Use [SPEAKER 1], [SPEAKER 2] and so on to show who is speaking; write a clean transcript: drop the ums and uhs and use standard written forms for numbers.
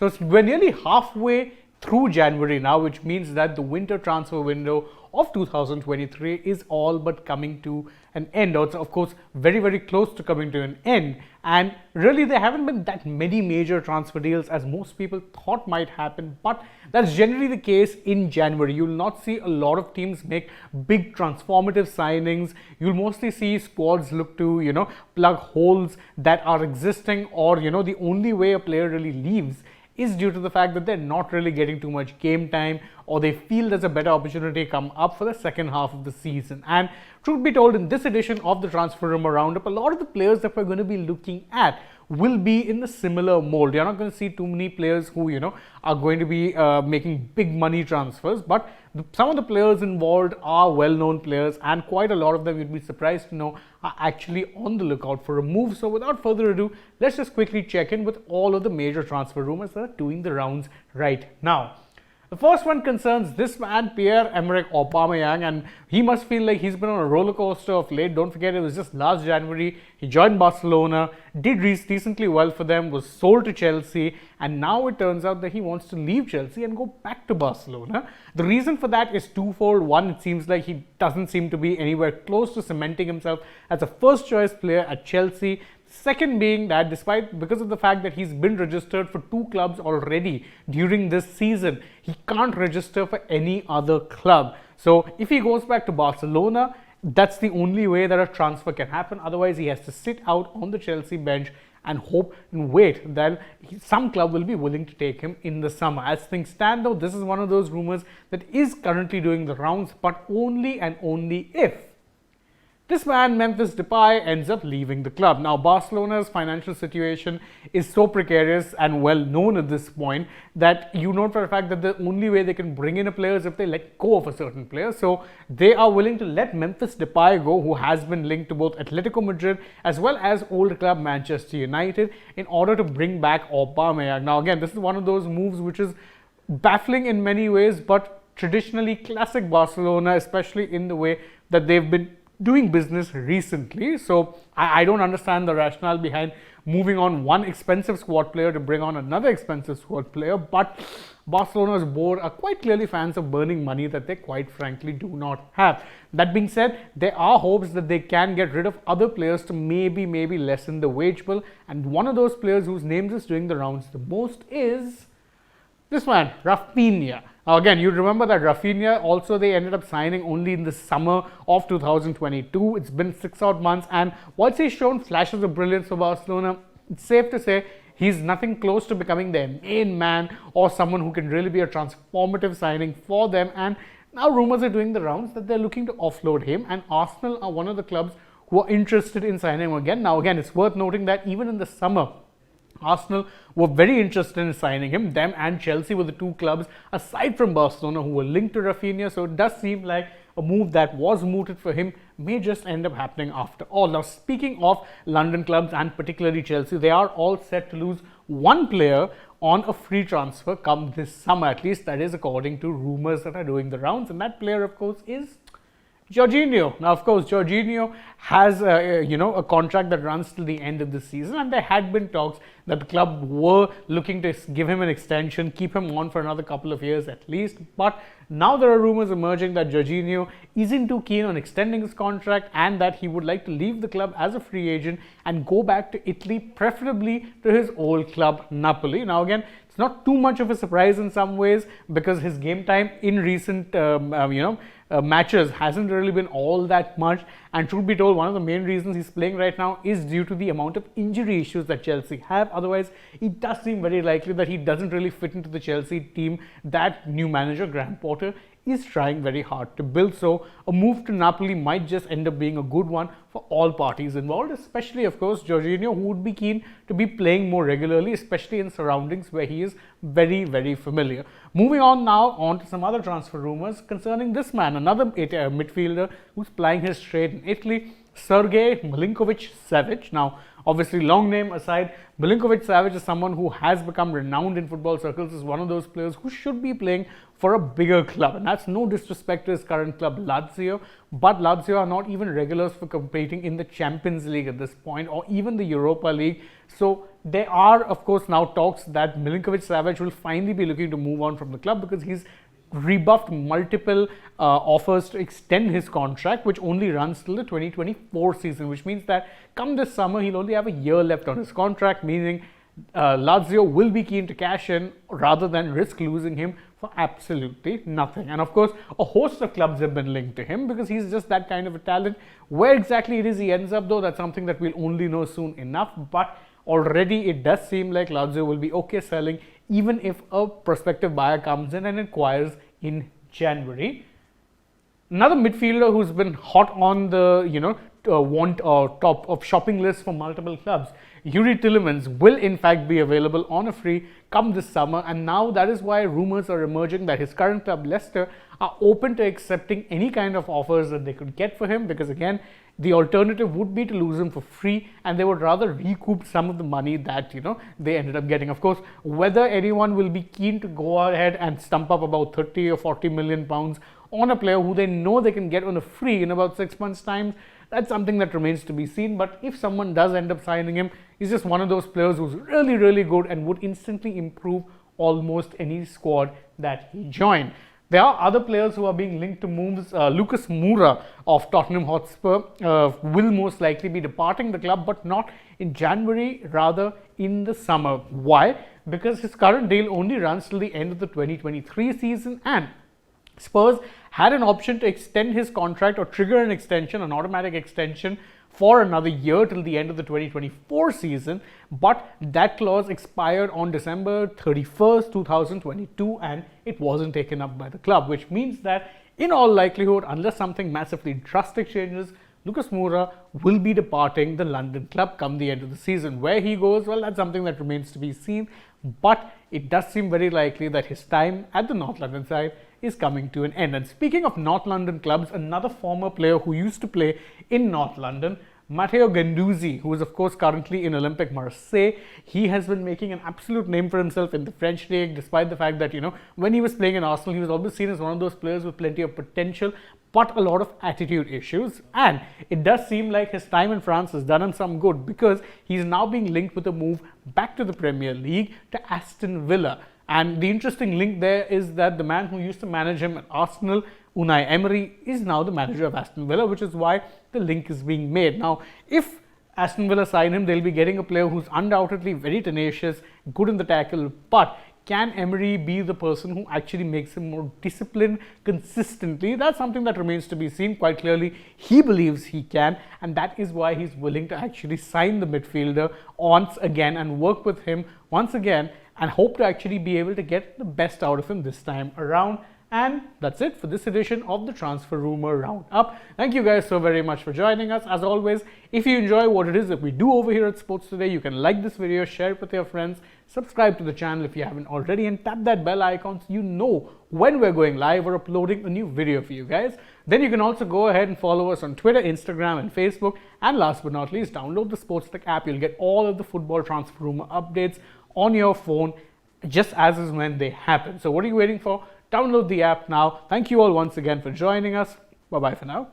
[SPEAKER 1] So we're nearly halfway through January now, which means that the winter transfer window of 2023 is all but coming to an end. Or it's of course very close to coming to an end, and really there haven't been that many major transfer deals as most people thought might happen, but that's generally the case in January. You'll not see a lot of teams make big transformative signings. You'll mostly see squads look to plug holes that are existing, or the only way a player really leaves is due to the fact that they're not really getting too much game time, or they feel there's a better opportunity come up for the second half of the season. And truth be told, in this edition of the Transfer Rumour Roundup, a lot of the players that we're going to be looking at will be in the similar mold. You're not going to see too many players who are going to be making big money transfers, but some of the players involved are well-known players, and quite a lot of them, you'd be surprised to know, are actually on the lookout for a move. So without further ado, let's just quickly check in with all of the major transfer rumors that are doing the rounds right now. The first one concerns this man, Pierre-Emerick Aubameyang, and he must feel like he's been on a roller coaster of late. Don't forget, it was just last January he joined Barcelona, did decently well for them, was sold to Chelsea, and now it turns out that he wants to leave Chelsea and go back to Barcelona. The reason for that is twofold. One, it seems like he doesn't seem to be anywhere close to cementing himself as a first choice player at Chelsea. Second being that because of the fact that he's been registered for 2 clubs already during this season, he can't register for any other club. So if he goes back to Barcelona, that's the only way that a transfer can happen. Otherwise, he has to sit out on the Chelsea bench and hope and wait that some club will be willing to take him in the summer. As things stand though, this is one of those rumors that is currently doing the rounds, but only and only if this man, Memphis Depay, ends up leaving the club. Now, Barcelona's financial situation is so precarious and well known at this point that you know for a fact that the only way they can bring in a player is if they let go of a certain player. So they are willing to let Memphis Depay go, who has been linked to both Atletico Madrid as well as old club Manchester United, in order to bring back Aubameyang. Now, again, this is one of those moves which is baffling in many ways, but traditionally classic Barcelona, especially in the way that they've been doing business recently. So I don't understand the rationale behind moving on one expensive squad player to bring on another expensive squad player, but Barcelona's board are quite clearly fans of burning money that they quite frankly do not have. That being said, there are hopes that they can get rid of other players to maybe lessen the wage bill, and one of those players whose name is doing the rounds the most is this man, Rafinha. Now again, you remember that Rafinha also they ended up signing only in the summer of 2022. It's been 6 odd months, and whilst he's shown flashes of brilliance for Barcelona, it's safe to say he's nothing close to becoming their main man or someone who can really be a transformative signing for them. And now rumors are doing the rounds that they're looking to offload him, and Arsenal are one of the clubs who are interested in signing him again. Now again, it's worth noting that even in the summer, Arsenal were very interested in signing him. Them and Chelsea were the 2 clubs aside from Barcelona who were linked to Rafinha. So it does seem like a move that was mooted for him may just end up happening after all. Now, speaking of London clubs and particularly Chelsea, they are all set to lose one player on a free transfer come this summer. At least that is according to rumors that are doing the rounds. And that player, of course, is Jorginho. Now, of course, Jorginho has a contract that runs till the end of the season, and there had been talks that the club were looking to give him an extension, keep him on for another couple of years at least. But now there are rumors emerging that Jorginho isn't too keen on extending his contract, and that he would like to leave the club as a free agent and go back to Italy, preferably to his old club Napoli. Now again, it's not too much of a surprise in some ways, because his game time in recent matches hasn't really been all that much, and truth be told, one of the main reasons he's playing right now is due to the amount of injury issues that Chelsea have. Otherwise, it does seem very likely that he doesn't really fit into the Chelsea team that new manager Graham Potter is trying very hard to build. So a move to Napoli might just end up being a good one for all parties involved, especially of course Jorginho, who would be keen to be playing more regularly, especially in surroundings where he is very familiar. Moving on now to some other transfer rumors concerning this man, another midfielder who's plying his trade in Italy, Sergei Milinkovic-Savic. Now, Obviously, long name aside, Milinkovic-Savic is someone who has become renowned in football circles as one of those players who should be playing for a bigger club. And that's no disrespect to his current club, Lazio, but Lazio are not even regulars for competing in the Champions League at this point, or even the Europa League. So there are, of course, now talks that Milinkovic-Savic will finally be looking to move on from the club, because he's rebuffed multiple offers to extend his contract, which only runs till the 2024 season, which means that come this summer he'll only have a year left on his contract, meaning Lazio will be keen to cash in rather than risk losing him for absolutely nothing. And of course, a host of clubs have been linked to him because he's just that kind of a talent. Where exactly it is he ends up, though, that's something that we'll only know soon enough. But already it does seem like Lazio will be okay selling, even if a prospective buyer comes in and inquires in January. Another midfielder who's been hot on the want or top of shopping lists for multiple clubs, Yuri Tillemans, will in fact be available on a free come this summer, and now that is why rumors are emerging that his current club Leicester are open to accepting any kind of offers that they could get for him, because again, the alternative would be to lose him for free, and they would rather recoup some of the money that they ended up getting. Of course, whether anyone will be keen to go ahead and stump up about 30 or 40 million pounds on a player who they know they can get on a free in about 6 months' time, that's something that remains to be seen. But if someone does end up signing him, he's just one of those players who's really, really good and would instantly improve almost any squad that he joined. There are other players who are being linked to moves. Lucas Moura of Tottenham Hotspur will most likely be departing the club, but not in January, rather in the summer. Why? Because his current deal only runs till the end of the 2023 season, and Spurs had an option to extend his contract or trigger an extension, an automatic extension, for another year till the end of the 2024 season, but that clause expired on December 31st, 2022, and it wasn't taken up by the club, which means that in all likelihood, unless something massively drastic changes, Lucas Moura will be departing the London club come the end of the season. Where he goes, well, that's something that remains to be seen, but it does seem very likely that his time at the North London side is coming to an end. And speaking of North London clubs, another former player who used to play in North London, Matteo Guendouzi, who is of course currently in Olympique Marseille, he has been making an absolute name for himself in the French league, despite the fact that, when he was playing in Arsenal, he was always seen as one of those players with plenty of potential, but a lot of attitude issues. And it does seem like his time in France has done him some good, because he's now being linked with a move back to the Premier League to Aston Villa. And the interesting link there is that the man who used to manage him at Arsenal, Unai Emery, is now the manager of Aston Villa, which is why the link is being made. Now, if Aston Villa sign him, they'll be getting a player who's undoubtedly very tenacious, good in the tackle, but can Emery be the person who actually makes him more disciplined consistently? That's something that remains to be seen. Quite clearly, he believes he can, and that is why he's willing to actually sign the midfielder once again and work with him once again, and hope to actually be able to get the best out of him this time around. And that's it for this edition of the Transfer Rumour Roundup. Thank you guys so very much for joining us. As always, if you enjoy what it is that we do over here at Sports Today, you can like this video, share it with your friends, subscribe to the channel if you haven't already, and tap that bell icon so you know when we're going live or uploading a new video for you guys. Then you can also go ahead and follow us on Twitter, Instagram, and Facebook. And last but not least, download the SportsTech app. You'll get all of the football transfer rumor updates on your phone just as is when they happen. So what are you waiting for? Download the app now. Thank you all once again for joining us. Bye-bye for now.